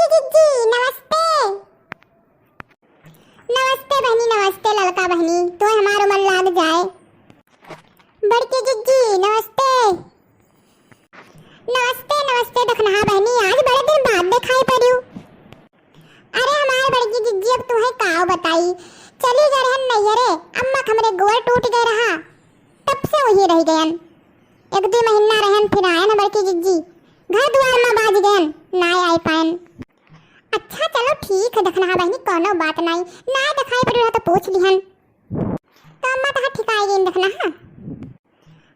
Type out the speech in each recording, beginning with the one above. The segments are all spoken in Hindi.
बड़की जिज्जी नमस्ते। नमस्ते बहनी, नमस्ते लड़का बहनी, तो हमारो मन लाग जाए। बड़की जिज्जी नमस्ते। नमस्ते नमस्ते दखनहा बहनी, आज बड़े दिन बाद दिखाई पड़ियो। अरे हमारे बड़की जिज्जी अब तुम्हें काव बताई, चली गए रहन नैयरे, अम्मा हमरे गोड़ टूट गए रहा, तब से वही रह गयन। एक दो महीना रहन फिर आयन बड़की जिज्जी, घर द्वार में बाज गयन, ना आई पायन। अच्छा चलो ठीक है दखनहा बहनी, कोनो बात नहीं, ना दिखाई पड़ रहा तो पूछ लिहन। तो अम्मा तहाँ ठिकाई गई दखनहा?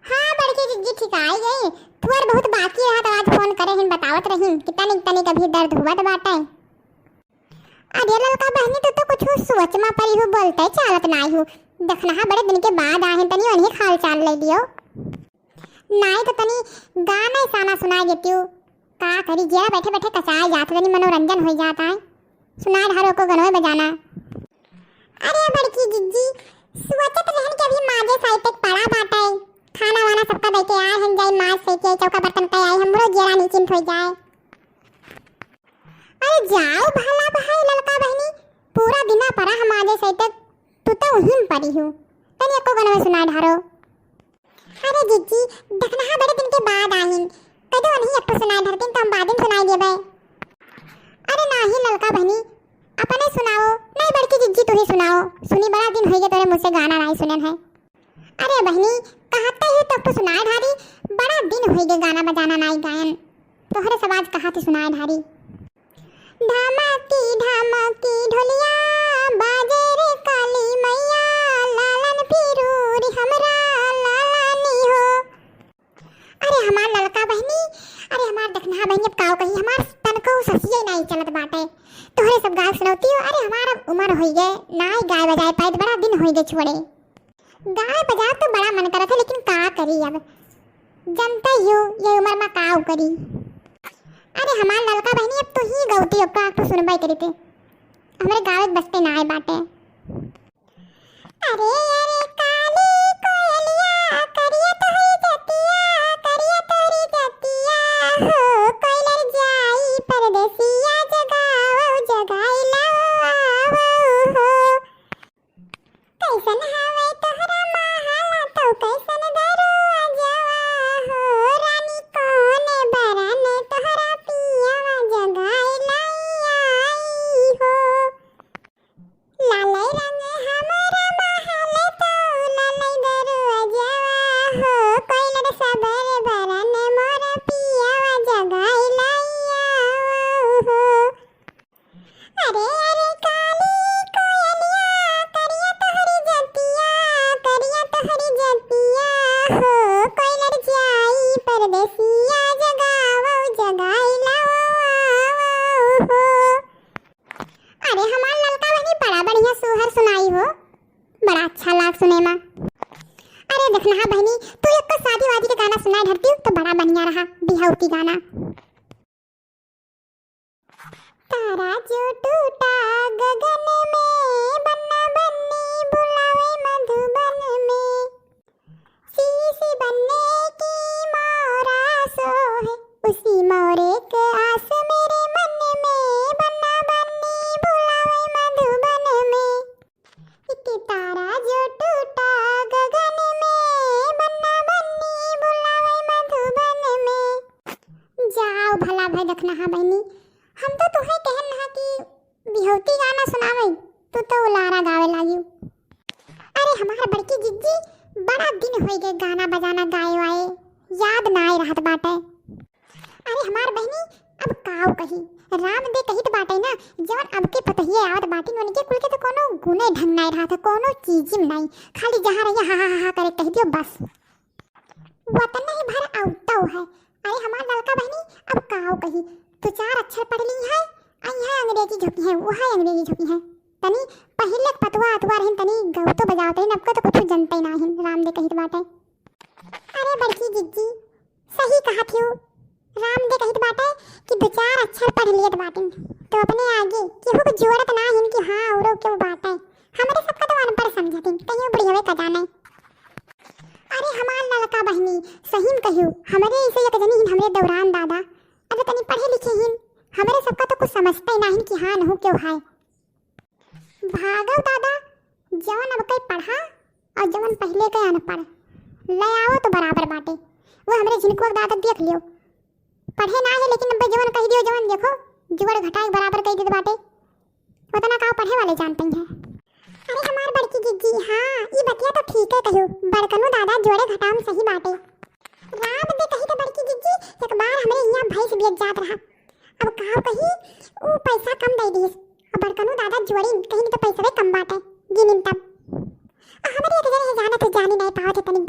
हाँ बड़की जिज्जी ठिकाई गई, तुअर बहुत बाकी रहा तो आज फोन करे हिन बतावत रही कि तनिक तनिक अभी दर्द हुआ बाटे। अरे लड़का बहनी तो कुछ सोच में पड़ी हो, बोलते चालत ना हो। दखनहा बड़े दिन के बाद आए तनी उन्हीं खाल चाल ले दियो, नहीं तो तनी गाना साना सुनाई देती हूँ। का करी जरा बैठे बैठे कसाई जाता, तनी मनोरंजन हो जाता है, सुनाई ढारो को गनोए बजाना। अरे बड़की जिज्जी सोचत रहन कि अभी माजे साई तक पड़ा बाटा है, खाना वाना सबका देके आए हम जाई, माज सही के चौका बर्तन पे आए हमरो जरा निचिंत हो जाए। अरे जाओ भला भाई लड़का बहनी, पूरा दिना पड़ा हम माजे सही तक, तू तो वहीं पड़ी हूँ, तनी को गनोए सुनाई ढारो। अरे जिज्जी दखनहा बड़े दिन के बाद आहिन, कदो नहीं अब सुनाई धरतीन तो हम बादिन सुनाई देबे। अरे नाही लड़का बहनी अपने सुनाओ, नहीं बड़की जिज्जी तू ही सुनाओ, सुनी बड़ा दिन हो गए तोरे मुझसे गाना नहीं सुनन है। अरे बहनी कहते ही तो सुनाई धारी, बड़ा दिन हो गए गाना बजाना नहीं गायन, तोहरे सवाज कहा थी सुनाई धारी। धमकी ढोलिया बाजे रे काली मैया, लालन फिरूरी हमरा लालानी हो। अरे हमार लड़का बहनी, अरे हमार दखनहा बहनी अब काव कही, हमार तन को ससिए नहीं चलत बाटे, तोहरे सब गाल सुनौती हो। अरे हमारा उम्र हो गए ना ही गाय बजाए पाए, बड़ा दिन हो गए छोड़े, गाय बजा तो बड़ा मन करत है, लेकिन का करी अब जनता ही हो ये उम्र में काव करी। अरे हमार लड़का बहनी अब तो ही गौती अब का तो सुनबाई करी थे, हमरे गाँव बसते ना आए बाटे। अरे अरे काली कोयलिया करिया तोहरी जतिया, करिया तोहरी जतिया हो, कोयलर जाई परदेसिया जगाओ जगाई लाओ हो। कैसन हवे तोहरा महला तो कैसन दरवाजा हो, रानी कोने बराने तोहरा पियावा जगाई लाई हो। लालै रंग हमरा महल तो लालै दरवाजा हो, कोयलर सबर बराने मोरा पियावा जगाई लाई हो। अरे अरे काली कोयलिया करिया तोहरी जतिया, करिया तोहरी जतिया हो, कोयलर जाई परदेसिया जगाओ जगाई लाओ हो। अरे हमार लड़का बहनी बड़ा बढ़िया सोहर सुनाई हो, बड़ा अच्छा लाग सुने में। अरे दखनहा बहनी तू एक तो शादी वादी के गाना सुनाई धरती हूँ तो बड़ा बढ़िया रहा, बिहाउती गाना। तारा जो टूटा गगन में, बन्ना बन्नी बुलावे मधुबन में, शीशी बनने की मोरा सो है, उसी मोरे के आस मेरे मन में, बन्ना बन्नी बुलावे मधुबन में। इके तारा जो टूटा गगन में, बन्ना बन्नी बुलावे मधुबन में। जाओ भला भाई दखनहा बहनी, हम तो तुम्हें कहन रहा कि बिहौती गाना सुनावे, तो उलारा गावे लागी। अरे हमारा बड़की जिज्जी बड़ा दिन हो गए गाना बजाना गाए वाए, याद ना आई रहत बाटे। अरे हमार बहनी अब काव कही, राम दे कही तो बाटे ना, जवन अब के पतहिए आवत बाटी उनके कुल के तो कोनो गुने ढंग नहीं रहा था, कोनो चीज नहीं, खाली जहाँ रहिए हा हा हा करे कह दियो बस, वतन ही भर आउता है। अरे हमार लड़का बहनी अब काव कही, तो चार अक्षर पढ़ ली है, आई है अंग्रेजी झुकी है, वो है अंग्रेजी झुकी है, तनी पहले पतवा अतवा रहन तनी गौ तो बजावते हैं, अब तो कुछ जनते ना है, राम दे कही तो बाटे। अरे बड़की जिज्जी सही कहा थी, राम दे कही तो बाटे कि दो चार अक्षर पढ़ लिए तो बाटे, तो अपने आगे केहू को जोड़त ना है कि हाँ औरो क्यों बाटे, हमरे सबका तो अनपढ़ समझते कहीं बुढ़िया का जाने। अरे हमार लड़का बहनी सही में कहियो, हमरे ऐसे एक जनी हमरे दौरान दादा, अरे तनी पढ़े लिखे हिन, हमरे सबका तो तो कुछ समझता ही नहीं कि हाँ नहु क्यों है। भागव दादा, जवन अब कई पढ़ा और जवन पहले के अनपढ़ ले आओ तो बराबर बाटे। वो हमरे झिनकुआ दादा देख लियो, पढ़े ना है लेकिन अब जवन कह दियो जवन देखो जुगड़ घटाई बराबर कह देत बाटे। उतना का पढ़े वाले जानते हैं। अरे हमार बड़की जिज्जी, हाँ ये बतिया तो ठीक है कहियो, बड़कनु दादा जोड़े घटाम सही बाटे। रात दे कही तो बड़की जिज्जी एक बार हमरे यहाँ भैंस बेच जात रहा, अब काव कही वो पैसा कम दे दिस और बड़कनु दादा जोड़ी कहीं तो पैसा कम बाटे गिनिन तब। हमरे एक जने जाना तो जानी नहीं पावत तनी